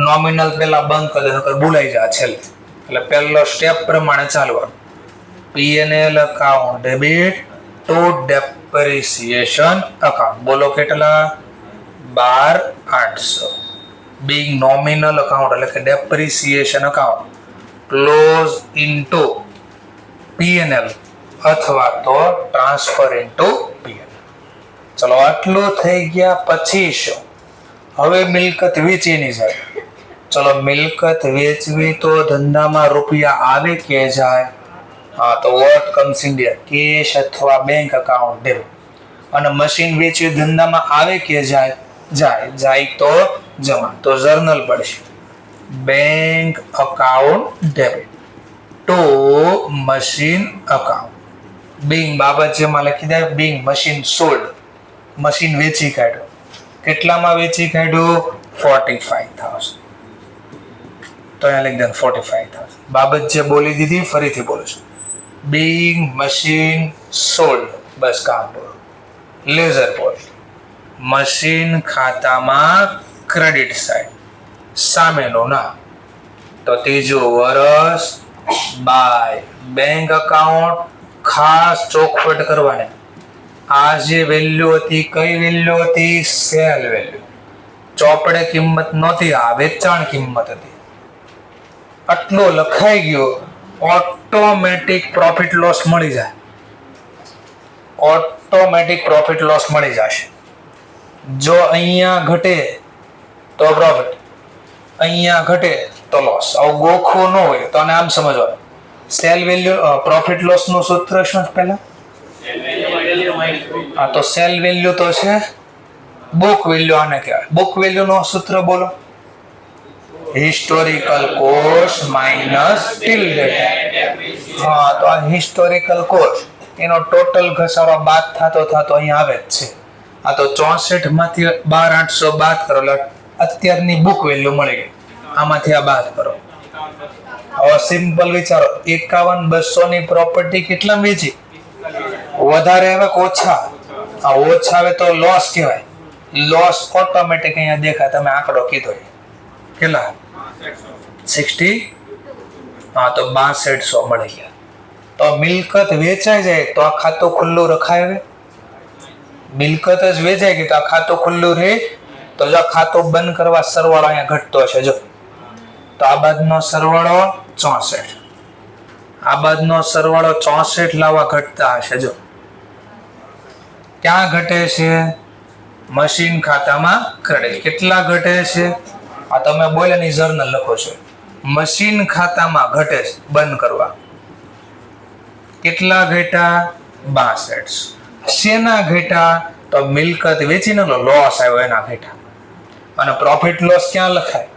નોમિનલ પેલા બંધ કરી દે, ભૂલાઈ જાય છેલ્લે. એટલે પહેલો સ્ટેપ પ્રમાણે ચાલવાનું. P&L account debit to depreciation account. બોલો કેટલા? 12,800. બિંગ નોમિનલ અકાઉન્ટ એટલે કે depreciation account close into P&L અથવા તો ટ્રાન્સફર ઇનટુ P&L. ચલો, આટલું થઈ ગયા. પછી શું? હવે મિલકત વેચીની છે. ચલો, મિલકત વેચવી તો ધંધામાં રૂપિયા આવે કે જાય? હા, તો વોટ કમ્સ ઇન્ડિયા, કેશ અથવા બેંક અકાઉન્ટ ડેબિટ. અને મશીન વેચવી ધંધામાં આવે કે જાય? જાય તો જમા, તો જર્નલ પડશે bank account debit to machine account. Bing બાબત જેમાં લખી દે, બિંગ મશીન સોલ્ડ, મશીન વેચી કાઢ્યું. કેટલામાં વેચી કાઢ્યું? 45,000. તો અહીંયા લખી દે 45,000. બાબત જે બોલી દીધી ફરીથી બોલું છું. being machine sold. બસ કામ પૂરું. લેઝર પોસ્ટ મશીન ખાતામાં ક્રેડિટ સાઈડ સામેનું નામ તો ત્રીજું વર્ષ બાય બેંક અકાઉન્ટ ખાસ ચોખવટ કરવાની આ જે વેલ્યુ હતી કઈ વેલ્યુ હતી સેલ વેલ્યુ ચોપડે કિંમત નહોતી આ વેચાણ કિંમત હતી આટલો લખાઈ ગયો ઓટોમેટિક પ્રોફિટ લોસ મળી જાય ઓટોમેટિક પ્રોફિટ લોસ મળી જશે જો અહીંયા ઘટે તો પ્રોફિટ અહીંયા ઘટે તો લોસ આવું ગોખવું ન હોય તો આને આમ સમજવાનું સેલ વેલ્યુ પ્રોફિટ લોસ નું સૂત્ર શું પહેલા હા તો સેલ વેલ્યુ તો છે બુક વેલ્યુ આને કહેવાય બુક વેલ્યુ નો સૂત્ર બોલો historical cost minus till date હા તો આ હિસ્ટોરિકલ કોસ્ટ એનો ટોટલ ઘસારો બાદ થતો અહીંયા આવે જ છે આ તો 64 માંથી 12800 બાદ કરો એટલે અત્યારની બુક વેલ્યુ મળી ગઈ આમાંથી આ બાદ કરો હવે સિમ્પલ વિચારો 51200 ની પ્રોપર્ટી કેટલા વેચી વધારે આવે કે ઓછા આ ઓછા આવે તો લોસ કહેવાય લોસ ઓટોમેટિક અહીંયા દેખાય તમે આંકડો કીધો કેટલા 60 હા તો 6200 મળી ગયા તો મિલકત વેચાઈ જાય તો આ ખાતું ખુલ્લું રખાય હવે મિલકત જ વેચાઈ ગઈ તો આ ખાતું ખુલ્લું રહે તો જો ખાતું બંધ કરવા સરવાળો અહીંયા ઘટતો હશે જો તો આ બાદનો સરવાળો 64 આ બાદનો સરવાળો 64 લાવવા ઘટતા હશે જો ક્યાં ઘટે છે મશીન ખાતામાં ક્રેડિટ કેટલા ઘટે છે આ તમે બોલ્યાની જર્નલ લખો છો મશીન ખાતામાં ઘટે છે બંધ કરવા કેટલા ઘટ્યા 62 શેના ઘટ્યા તો મિલકત વેચીને લોસ આવ્યો એના ઘટ્યા અને પ્રોફિટ લોસ ક્યાં લખાય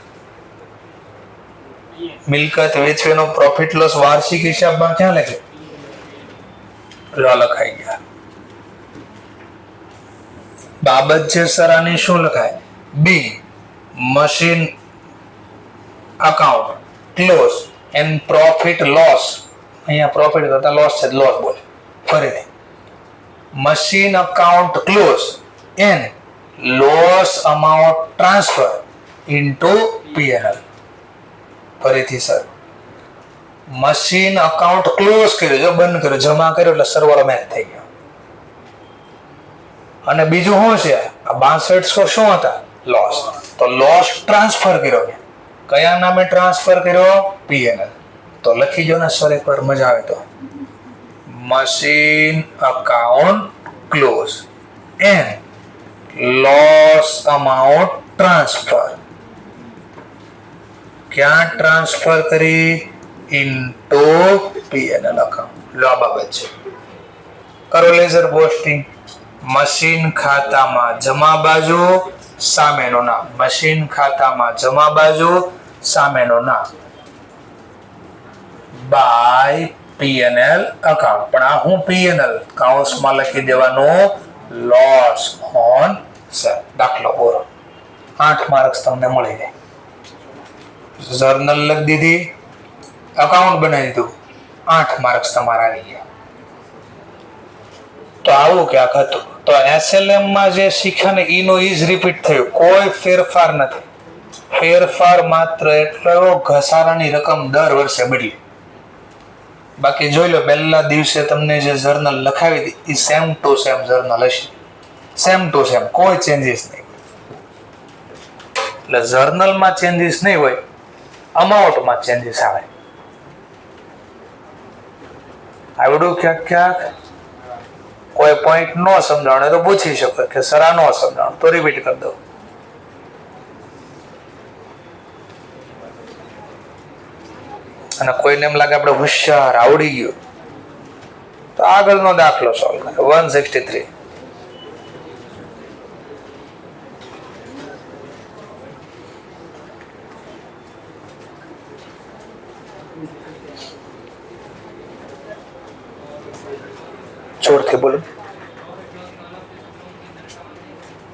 મિલકત વેચવાનો પ્રોફિટ લોસ વાર્ષિક હિસાબમાં ક્યાં લખે લખાઈ ગયા બાબત છે સરાની શું લખાય બી machine account close and profit loss અહીંયા પ્રોફિટ કરતા લોસ છે લોસ બોલ ફરીથી machine account close and loss amount transfer into PNL ફરીથી સર મશીન અકાઉન્ટ ક્લોઝ કર્યો જો બંધ કર્યો જમા કર્યો એટલે સરવાળો મેચ થઈ ગયો અને બીજું શું છે આ 6200 શું હતા લોસ તો લોસ ટ્રાન્સફર કર્યો કયા નામે ટ્રાન્સફર કર્યો પીએનએલ તો લખી જો ને સર એકવાર મજા આવે તો machine account close and loss amount transfer ક્યાં ટ્રાન્સફર કરી ઇનટુ પીએનએલ અકાઉન્ટ લો આ બાબત છે કરો લેઝર પોસ્ટિંગ મશીન ખાતામાં જમા બાજુ સામેનું નામ મશીન ખાતામાં જમા બાજુ સામેનું નામ બાય પીએનએલ અકાઉન્ટ પણ આ હું પીએનએલ કાઉન્સમાં લખી દેવાનું લોસ ઓન સેલ દાખલો પૂરો 8 માર્ક્સ તમને મળી જાય જર્નલ લખી દીધી અકાઉન્ટ બનાવી દીધું 8 માર્ક્સ તમારા આવી ગયા તો આવું ક્યાંક હતું તો એસએલએમ માં જે શીખ્યા ને ઈનો ઈ જ રિપીટ થયું કોઈ ફેરફાર નથી ફેરફાર માત્ર એટલો ઘસારાની રકમ દર વર્ષે બદલી બાકી જોઈ લો પહેલા દિવસે તમને જે જર્નલ લખાવી હતી એ સેમ ટુ સેમ જર્નલ હશે સેમ ટુ સેમ કોઈ ચેન્જીસ નહીં એટલે જર્નલમાં ચેન્જીસ નહીં હોય અમાઉન્ટમાં ચેન્જીસ આવે આવડું ક્યાંક કોઈ પોઈન્ટ ન સમજાવણે તો પૂછી શકો કે સર આ ન સમજાવણ તો રિપીટ કરી દો અને કોઈને એમ લાગે આપણે હોશિયાર આવડી ગયું તો આગળનો દાખલો સોલ્વ કરે 163 જોરથી બોલો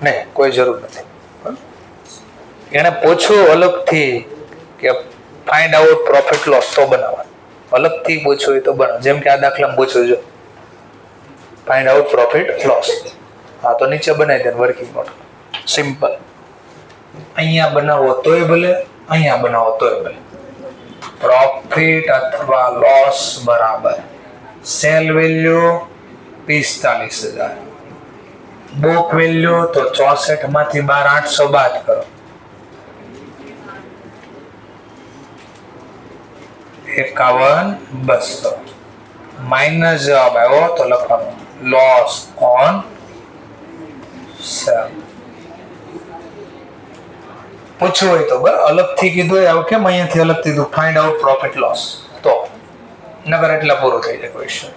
નહીં કોઈ જરૂર નથી એને પૂછવું અલગથી કે ફાઇન્ડ આઉટ પ્રોફિટ લોસ તો બનાવવાનું અલગથી પૂછવું હોય તો બનાવો. જેમ કે આ દાખલામાં પૂછ્યું છે, ફાઇન્ડ આઉટ પ્રોફિટ લોસ. હા, તો નીચે બનાવી દે વર્કિંગ નોટ, સિમ્પલ. અહીંયા બનાવો તોય ભલે, અહીંયા બનાવો તોય ભલે. પ્રોફિટ અથવા લોસ બરાબર સેલ વેલ્યુ 45,000, બુક વેલ્યુ તો 64 માંથી 12,800 બાદ કરો, 51,200 માઇનસ જવાબ આવ્યો તો લખવાનું લોસ ઓન સેલ. પૂછવું હોય તો બરાબર અલગથી કીધું હોય, કેમ અહીંયાથી અલગથી કીધું ફાઇન્ડ આઉટ પ્રોફિટ લોસ, તો નગર એટલા પૂરું થઈ જાય ક્વેશ્ચન.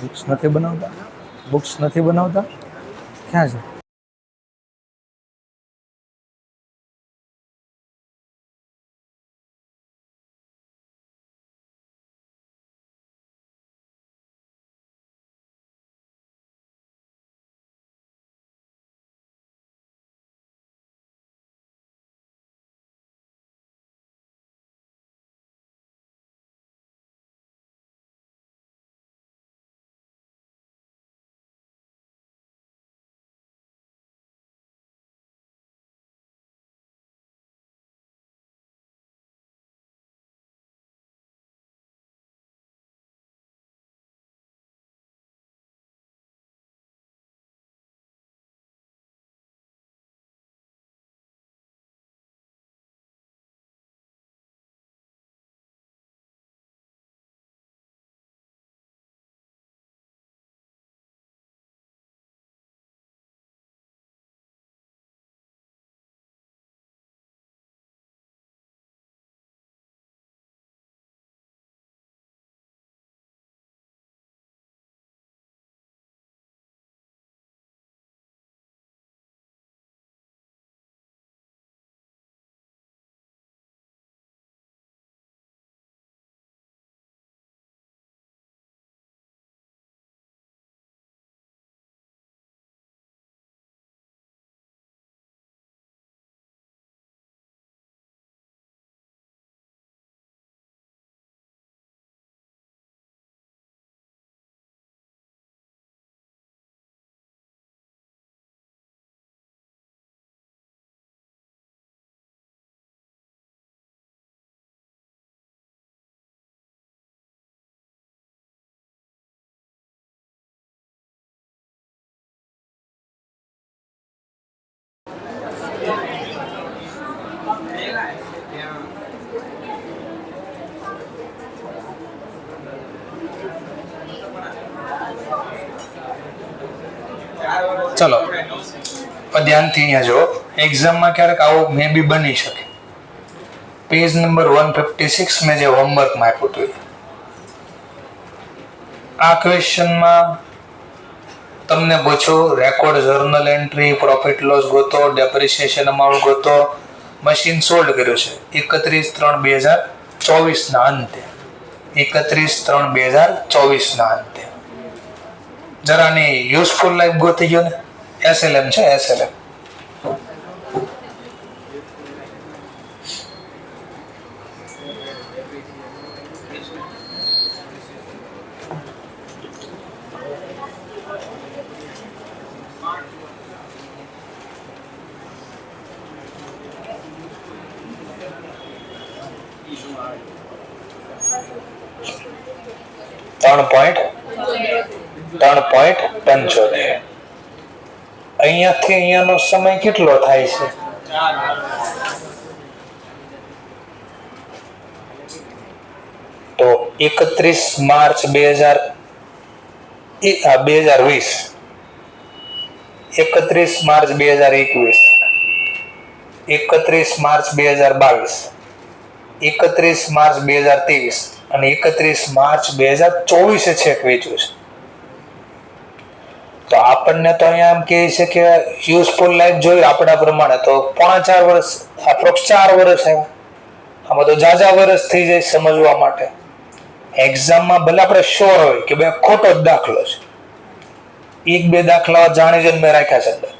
બુક્સ નથી બનાવતા, બુક્સ નથી બનાવતા, ક્યાં છે? ચલો ધ્યાનથી અહીંયા જો, એક્ઝામમાં ક્યારેક આવો મે બી બની શકે. પેજ નંબર 156 મેં જે હોમવર્કમાં આપ્યું હતું, આ ક્વેશ્ચનમાં તમને પૂછો record journal entry, profit loss ગોતો, ડેપ્રિસિએશન અમાઉન્ટ ગોતો. મશીન સોલ્ડ કર્યું છે 31/3/2024 ના અંતે, 31/3/2024 ના અંતે. જરાની યુઝફુલ લાઈફ ગોતી ગયો ને, SLM છે SLM. $3.75. અહીંયાથી અહીંયાનો સમય કેટલો થાય છે? તો 31 માર્ચ 2020, 31 માર્ચ 2021, 31 માર્ચ 2022, 31 માર્ચ 2023 અને 31 માર્ચ 2024 છેક વેચ્યું છે. તો આપણને તો અહીંયા એમ કહે છે કે યુઝફુલ લાઈફ જોઈએ આપણા પ્રમાણે તો 4.5 વર્ષ, એપ્રોક્સ 4 વર્ષ આવ્યા. આમાં તો જાજા વર્ષ થઈ જાય સમજવા માટે. એક્ઝામમાં ભલે આપણે શ્યોર હોય કે ભાઈ ખોટો જ દાખલો છે, 1-2 દાખલા જાણી જઈને મેં રાખ્યા છે અંદર.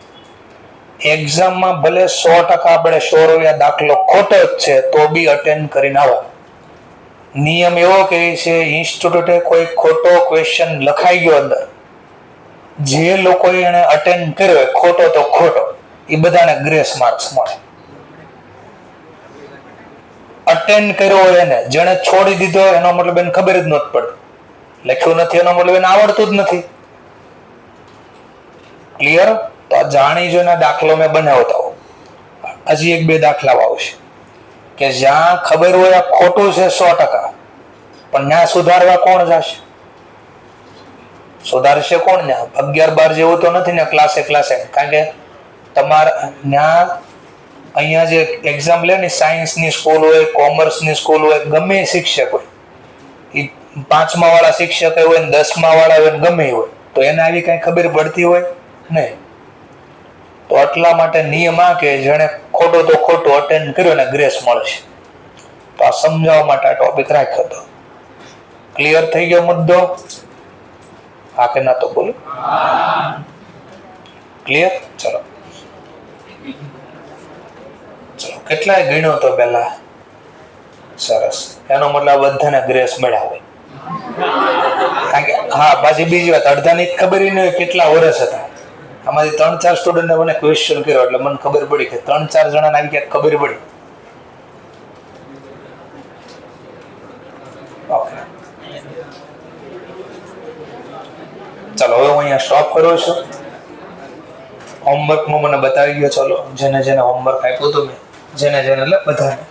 એક્ઝામમાં ભલે 100% આપણે શ્યોર હોય આ દાખલો ખોટો જ છે તો બી અટેન્ડ કરીને આવો. નિયમ એવો કહે છે ઇન્સ્ટિટ્યૂટે કોઈ ખોટો ક્વેશ્ચન લખાઈ ગયો અંદર, જે લોકોએ એને અટેન્ડ કર્યો ખોટો તો ખોટો, એ બધાને ગ્રેસ માર્ક્સ મળે. અટેન્ડ કર્યો હોય એને, જેને છોડી દીધો એનો મતલબ એને ખબર જ નથી પડતી, લખ્યું નથી એનો મતલબ એને આવડતું જ નથી. ક્લિયર? તો આ જાણી જોઈને દાખલો મેં બનાવતા હોઉં. હજી 1-2 દાખલા આવશે કે જ્યાં ખબર હોય આ ખોટું છે 100%, પણ ત્યાં સુધારવા કોણ જશે? સુધારશે કોણ? ને 11-12 જેવું તો નથી ને ક્લાસે. કારણ કે તમારે ત્યાં અહીંયા જે એક્ઝામ લે ને, સાયન્સની સ્કૂલ હોય, કોમર્સની સ્કૂલ હોય, ગમે શિક્ષક હોય, એ 5મા વાળા શિક્ષક હોય ને 10મા વાળા હોય, ગમે હોય, તો એને આવી કઈ ખબર પડતી હોય નહીં. તો એટલા માટે નિયમ આ કે જેણે ખોટો તો ખોટું અટેન્ડ કર્યો ને ગ્રેસ મળશે. તો આ સમજાવવા માટે આ ટોપિક રાખ્યો હતો. ક્લિયર થઈ ગયો મુદ્દો? હા કે ના તો બોલો. ક્લિયર? ચલો કેટલાય ગણ્યો તો પેલા? સરસ. એનો મતલબ બધાને ગ્રેસ મળ્યા હોય. કારણ કે હા, પાછી બીજી વાત, અડધાની ખબર નહીં હોય કેટલા વર્ષ હતા. આમાંથી 3-4 સ્ટુડન્ટને મને ક્વેશ્ચન કર્યો એટલે મને ખબર પડી કે 3-4 જણાને આવી ક્યાંક ખબર પડી. ઓકે, ચાલો હવે હું અહીંયા સ્ટોપ કરું છું. હોમવર્કનું મને બતાવી ગયો. ચલો, જેને હોમવર્ક આપ્યું હતું મેં, જેને એટલે બધાને